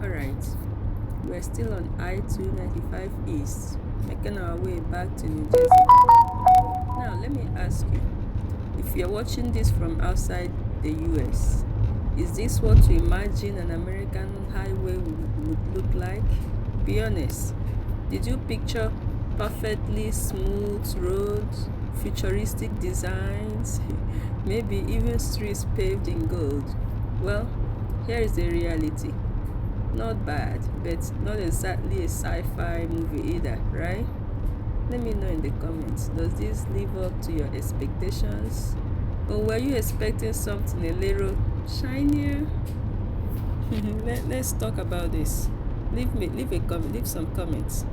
Alright, we're still on I-295 East, making our way back to New Jersey. Now, let me ask you, if you're watching this from outside the US, is this what you imagine an American highway would look like? Be honest. Did you picture perfectly smooth roads, futuristic designs, maybe even streets paved in gold? Well, here is the reality. Not bad, but not exactly a sci-fi movie either, right? Let me know in the comments. Does this live up to your expectations? Or were you expecting something a little shinier? Let's talk about this. Leave some comments.